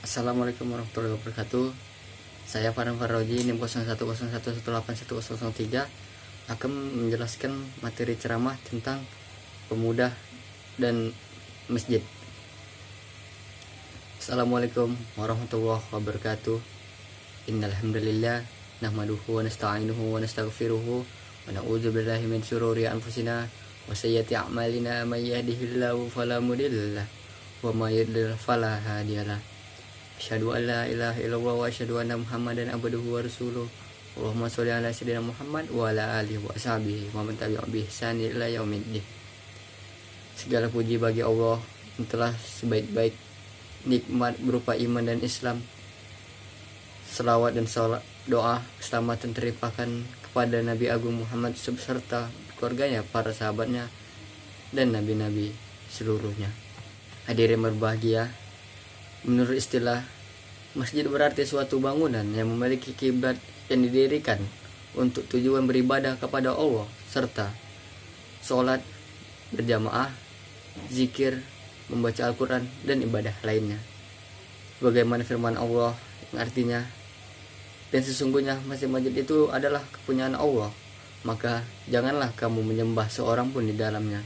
Assalamualaikum warahmatullahi wabarakatuh. Saya Farhan Farroji, NIM 0101181003 akan menjelaskan materi ceramah tentang pemuda dan masjid. Assalamualaikum warahmatullahi wabarakatuh. Innal hamdalillah nahmaduhu wa nasta'inuhu wa nastaghfiruhu wa na'udzu billahi min syururi anfusina wa sayyiati a'malina may yahdihillahu fala mudhillalah wa may yudlil fala hadiyalah. Asyhadu an la ilaha illallah wa asyhadu anna Muhammadan abduhu wa rasuluh. Allahumma sholli ala sayyidina Muhammad wa ala alihi wa sahbihi wa man tabi'ahum bi ihsan ila yaumiddin. Segala puji bagi Allah yang telah sebaik-baik nikmat berupa iman dan Islam. Selawat dan salat doa keselamatan terlimpahkan kepada Nabi Agung Muhammad beserta keluarganya, para sahabatnya, dan nabi-nabi seluruhnya. Hadirin berbahagia, menurut istilah, masjid berarti suatu bangunan yang memiliki kiblat yang didirikan untuk tujuan beribadah kepada Allah serta sholat berjamaah, zikir, membaca Al-Quran, dan ibadah lainnya. Bagaimana firman Allah yang artinya, dan sesungguhnya masjid-masjid itu adalah kepunyaan Allah, maka janganlah kamu menyembah seorang pun di dalamnya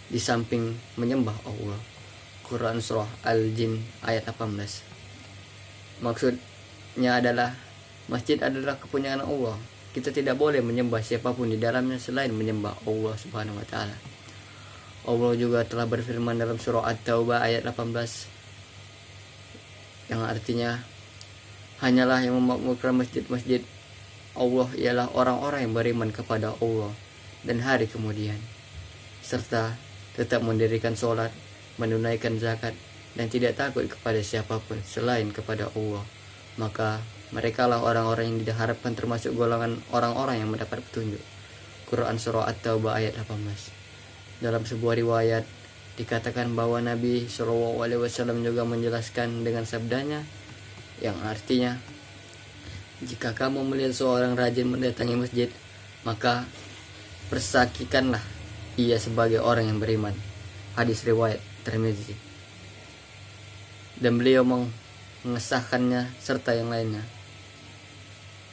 di samping menyembah Allah. Quran Surah Al-Jin ayat 18. Maksudnya adalah masjid adalah kepunyaan Allah. Kita tidak boleh menyembah siapapun di dalamnya selain menyembah Allah Subhanahu wa taala. Allah juga telah berfirman dalam surah At-Taubah ayat 18 yang artinya, hanyalah yang memakmurkan masjid-masjid Allah ialah orang-orang yang beriman kepada Allah dan hari kemudian, serta tetap mendirikan sholat, menunaikan zakat, dan tidak takut kepada siapapun selain kepada Allah. Maka merekalah orang-orang yang diharapkan termasuk golongan orang-orang yang mendapat petunjuk. Quran Surah At-Taubah ayat 18. Dalam sebuah riwayat dikatakan bahwa Nabi SAW juga menjelaskan dengan sabdanya yang artinya, jika kamu melihat seorang rajin mendatangi masjid, maka persaksikanlah ia sebagai orang yang beriman. Hadis riwayat Tirmizi. Dan beliau mengesahkannya serta yang lainnya.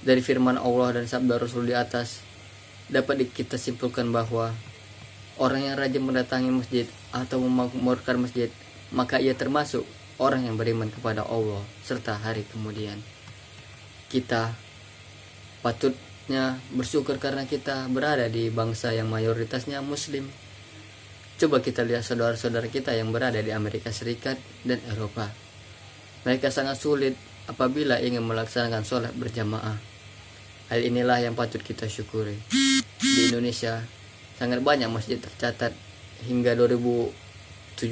Dari firman Allah dan sabda Rasul di atas, dapat kita simpulkan bahwa orang yang rajin mendatangi masjid atau memakmurkan masjid, maka ia termasuk orang yang beriman kepada Allah serta hari kemudian. Kita patutnya bersyukur karena kita berada di bangsa yang mayoritasnya Muslim. Coba kita lihat saudara-saudara kita yang berada di Amerika Serikat dan Eropa. Mereka sangat sulit apabila ingin melaksanakan sholat berjamaah. Hal inilah yang patut kita syukuri. Di Indonesia, sangat banyak masjid tercatat. Hingga 2017,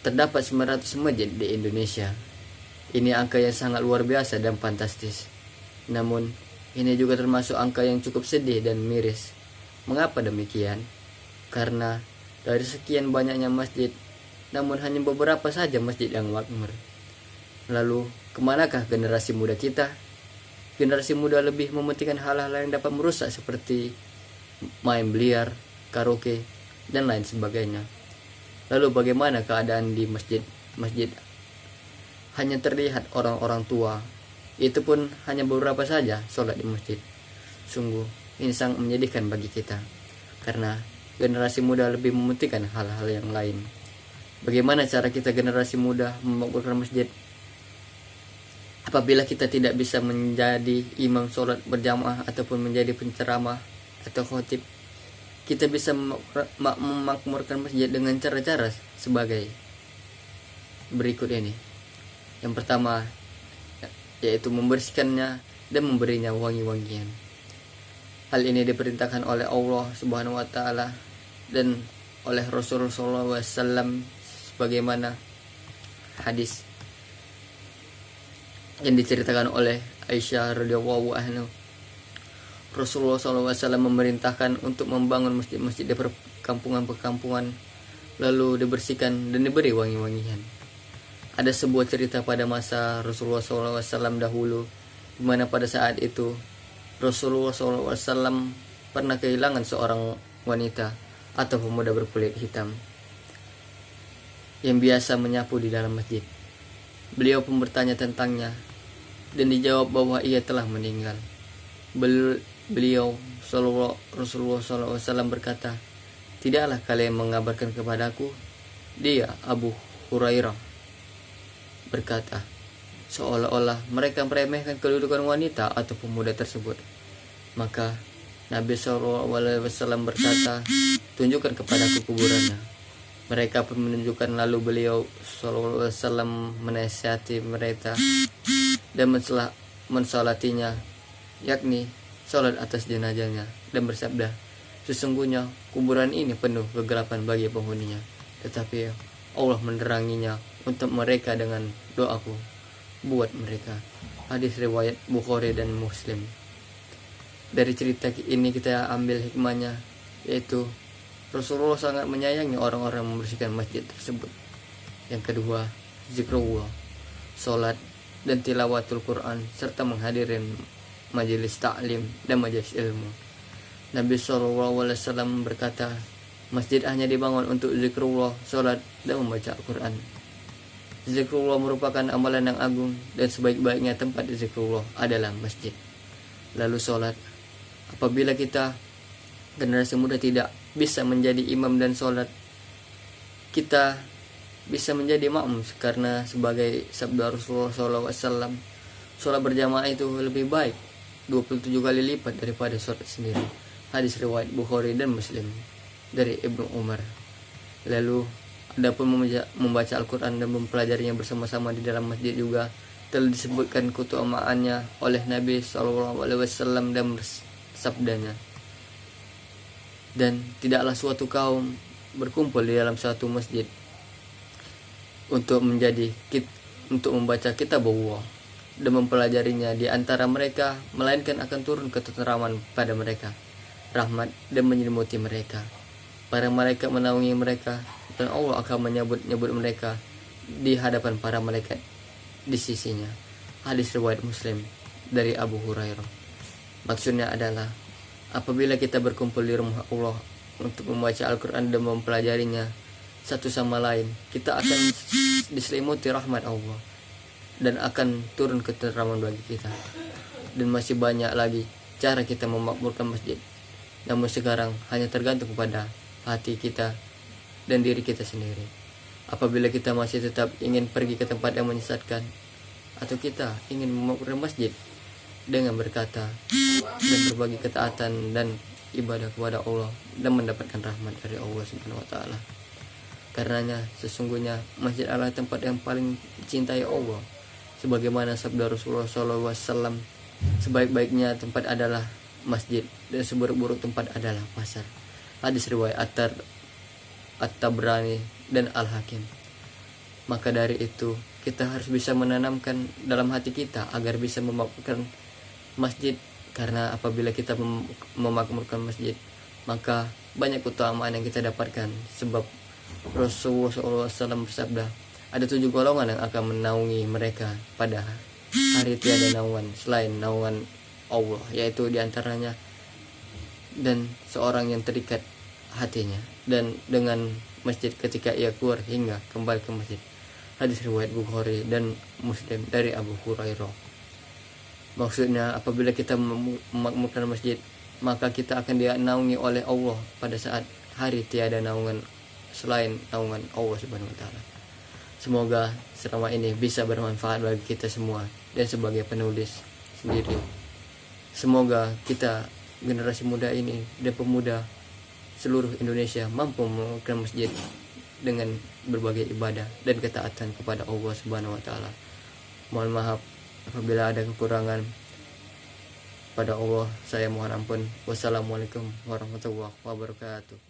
terdapat 900 masjid di Indonesia. Ini angka yang sangat luar biasa dan fantastis. Namun, ini juga termasuk angka yang cukup sedih dan miris. Mengapa demikian? Karena dari sekian banyaknya masjid, namun hanya beberapa saja masjid yang makmur. Lalu, kemanakah generasi muda kita? Generasi muda lebih mementingkan hal-hal yang dapat merusak seperti main biliar, karaoke, dan lain sebagainya. Lalu bagaimana keadaan di masjid? Hanya terlihat orang-orang tua. Itu pun hanya beberapa saja sholat di masjid. Sungguh, ini sangat menyedihkan bagi kita. Karena generasi muda lebih mementingkan hal-hal yang lain. Bagaimana cara kita generasi muda memakmurkan masjid? Apabila kita tidak bisa menjadi imam sholat berjamaah ataupun menjadi penceramah atau khotib, kita bisa memakmurkan masjid dengan cara-cara sebagai berikut ini. Yang pertama, yaitu membersihkannya dan memberinya wangi-wangian. Hal ini diperintahkan oleh Allah Subhanahu wa taala dan oleh Rasulullah SAW sebagaimana hadis yang diceritakan oleh Aisyah radhiyallahu anha. Rasulullah SAW memerintahkan untuk membangun masjid-masjid di perkampungan-perkampungan, lalu dibersihkan dan diberi wangi-wangian. Ada sebuah cerita pada masa Rasulullah SAW dahulu, di mana pada saat itu Rasulullah SAW pernah kehilangan seorang wanita atau pemuda berkulit hitam yang biasa menyapu di dalam masjid. Beliau pun bertanya tentangnya dan dijawab bahwa ia telah meninggal. Beliau Rasulullah SAW berkata, "Tidaklah kalian mengabarkan kepadaku?" Dia, Abu Hurairah, berkata, seolah-olah mereka meremehkan kedudukan wanita atau pemuda tersebut. Maka Nabi SAW berkata, "Tunjukkan kepadaku kuburannya." Mereka pun menunjukkan, lalu beliau SAW menasihati mereka dan mensolatinya, yakni sholat atas jenazahnya, dan bersabda, "Sesungguhnya kuburan ini penuh kegelapan bagi penghuninya, tetapi Allah meneranginya untuk mereka dengan doaku buat mereka." Hadis riwayat Bukhari dan Muslim. Dari cerita ini kita ambil hikmahnya, yaitu Rasulullah sangat menyayangi orang-orang yang membersihkan masjid tersebut. Yang kedua, zikrullah, sholat dan tilawatul Quran, serta menghadiri majelis ta'lim dan majelis ilmu. Nabi SAW berkata, masjid hanya dibangun untuk zikrullah, sholat, dan membaca Al-Quran. Zikrullah merupakan amalan yang agung, dan sebaik-baiknya tempat zikrullah adalah masjid. Lalu sholat. Apabila kita generasi muda tidak bisa menjadi imam dan sholat, kita bisa menjadi makmum, karena sebagai sabda Rasulullah SAW, sholat berjamaah itu lebih baik 27 kali lipat daripada sholat sendiri. Hadis riwayat Bukhari dan Muslim dari Ibnu Umar. Lalu adapun membaca Al-Quran dan mempelajarinya bersama-sama di dalam masjid juga telah disebutkan keutamaannya oleh Nabi SAW dan sabdanya, dan tidaklah suatu kaum berkumpul di dalam satu masjid untuk membaca kitab Allah dan mempelajarinya di antara mereka, melainkan akan turun ketenteraman pada mereka, rahmat dan menyelimuti mereka. Para malaikat menaungi mereka, dan Allah akan menyebut mereka di hadapan para malaikat di sisinya. Hadis riwayat Muslim dari Abu Hurairah. Maksudnya adalah, apabila kita berkumpul di rumah Allah untuk membaca Al-Quran dan mempelajarinya satu sama lain, kita akan diselimuti rahmat Allah dan akan turun ketenteraman bagi kita. Dan masih banyak lagi cara kita memakmurkan masjid, namun sekarang hanya tergantung kepada hati kita dan diri kita sendiri. Apabila kita masih tetap ingin pergi ke tempat yang menyesatkan, atau kita ingin memakmurkan masjid dengan berkata dan berbagi ketaatan dan ibadah kepada Allah dan mendapatkan rahmat dari Allah Subhanahu wa taala. Karenanya sesungguhnya masjid adalah tempat yang paling dicintai Allah, sebagaimana sabda Rasulullah SAW, sebaik-baiknya tempat adalah masjid dan seburuk-buruk tempat adalah pasar. Hadis riwayat At-Tabrani dan Al-Hakim. Maka dari itu kita harus bisa menanamkan dalam hati kita agar bisa memakmurkan masjid, karena apabila kita memakmurkan masjid, maka banyak keutamaan yang kita dapatkan. Sebab Rasulullah SAW bersabda, ada 7 golongan yang akan menaungi mereka pada hari tiada naungan selain naungan Allah, yaitu diantaranya dan seorang yang terikat hatinya dan dengan masjid ketika ia keluar hingga kembali ke masjid. Hadis riwayat Bukhari dan Muslim dari Abu Hurairah. Maksudnya, apabila kita memakmurkan masjid, maka kita akan dinaungi oleh Allah pada saat hari tiada naungan selain naungan Allah Subhanahu wa taala. Semoga selama ini bisa bermanfaat bagi kita semua dan sebagai penulis sendiri. Semoga kita generasi muda ini dan pemuda seluruh Indonesia mampu memakmurkan masjid dengan berbagai ibadah dan ketaatan kepada Allah Subhanahu wa taala. Mohon maaf apabila ada kekurangan. Pada Allah saya mohon ampun. Wassalamualaikum warahmatullahi wabarakatuh.